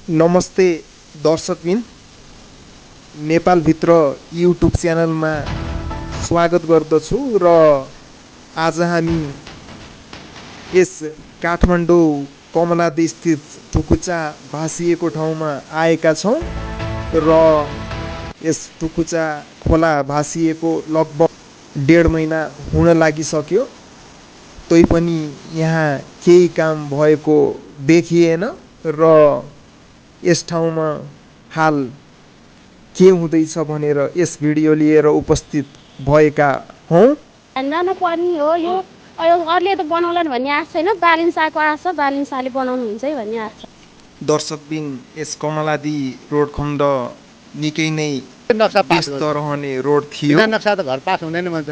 नमस्ते दर्शकबिन, नेपालभित्र युट्युब च्यानलमा स्वागत गर्दछु र आज हामी यस काठमाडौँ कमलादी स्थित टुकुचा भासिएको ठाउँमा आएका छौँ र यस टुकुचा खोला भासिएको लगभग 1.5 महिना हुन लागिसक्यो। तैपनि यहाँ केही काम भएको देखिएन र यस ठाउँमा हाल के हुँदैछ भनेर यस भिडियो लिएर उपस्थित भएका हौँ। नपर्ने हो यो। अरूले त बनाउलान् भन्ने आश छैन, बालिन्साको आश छ, बालिन्साले बनाउनुहुन्छ है भन्ने आश छ। दर्शकबिन, यस कमलादी रोड खण्ड निकै नै व्यस्त रहने रोड थियो। नक्सा त घर पास हुँदैन भन्छ।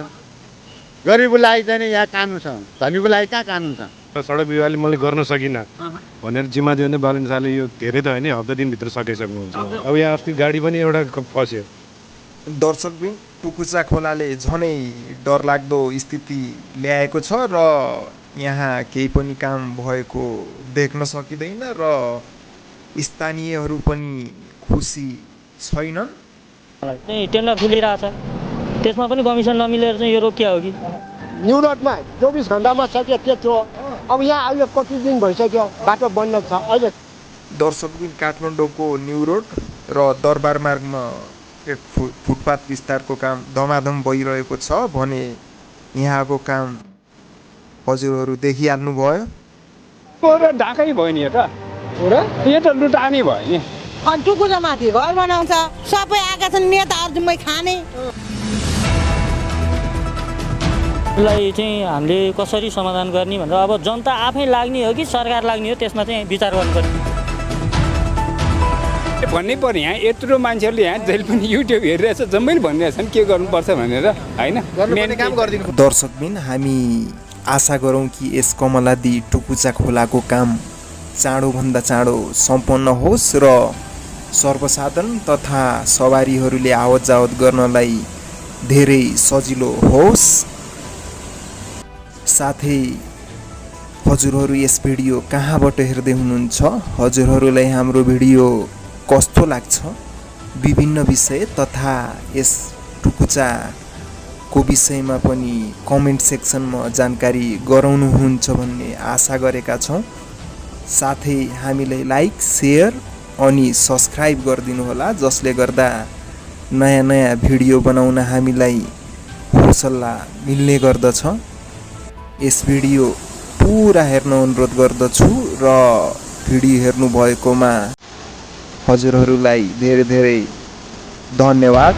गरिबको लागि चाहिँ यहाँ कानुन छ, धनीको लागि कहाँ कानुन छ? सडक विभागले मैले गर्न सकिनँ भनेर जिम्मा दियो भने बालिन्साले यो धेरै त होइन, हप्ता दिनभित्र सकिसक्नुहुन्छ। अब यहाँ अस्ति गाडी पनि एउटा फस्यो। दर्शकबिन, टुकुचा खोलाले झनै डरलाग्दो स्थिति ल्याएको छ र यहाँ केही पनि काम भएको देख्न सकिँदैन र स्थानीयहरू पनि खुसी छैनन्। चाहिँ टेन्डर खुलिरहेछ, त्यसमा पनि कमिसन नमिलेर चाहिँ यो रोकिया हो कि? न्यु रोडमा 24 घण्टामा सक्यो त्यत्रो। अब यहाँ अहिले कति दिन भइसक्यो बाटो बन्द छ अहिले। दर्शकबिन, काठमाडौँको न्यु रोड र दरबार मार्गमा एक फुटपाथ विस्तारको काम धमाधम भइरहेको छ भने यहाँको काम हजुरहरू देखिहाल्नु भयो। ढाकै भयो नि त, यो त लुटानी भयो नि। अनि टुकुचा माथि घर बनाउँछ, सबै आएका छन् नेताहरू जम्मै खाने। यसलाई चाहिँ हामीले कसरी समाधान गर्ने भनेर अब जनता आफै लाग्ने हो कि सरकार लाग्ने हो, त्यसमा चाहिँ विचार गर्नुपर्ने भन्नै पर्ने। यहाँ यत्रो मान्छेहरूले यहाँ जहिले पनि युट्युब हेरिरहेछ, जम्मै भनिरहेछन् के गर्नुपर्छ भनेर, होइन? दर्शकबिन, हामी आशा गरौँ कि यस कमलादी टुकुचा खोलाको काम चाँडोभन्दा चाँडो सम्पन्न होस् र सर्वसाधारण तथा सवारीहरूले आवत जावत गर्नलाई धेरै सजिलो होस्। साथै हजुरहरू यस भिडियो कहाँबाट हेर्दै हुनुहुन्छ, हजुरहरूलाई हाम्रो भिडियो कस्तो लाग्छ, विभिन्न विषय तथा यस टुकुचाको विषयमा पनि कमेन्ट सेक्सनमा जानकारी गराउनुहुन्छ भन्ने आशा गरेका छौँ। साथै हामीलाई लाइक, सेयर अनि सब्सक्राइब गरिदिनुहोला, जसले गर्दा नयाँ नयाँ भिडियो बनाउन हामीलाई हौसला मिल्ने गर्दछ। यस भिडियो पुरा हेर्न अनुरोध गर्दछु र भिडियो हेर्नुभएकोमा हजुरहरूलाई धेरै धेरै धन्यवाद।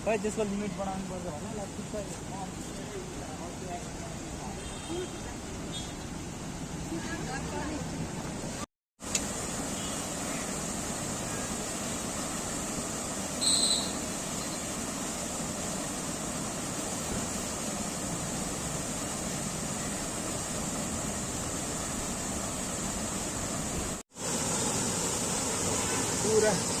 खै त्यसको लिमिट बढाउनु पर्छ होला ल ठिक छ पुरा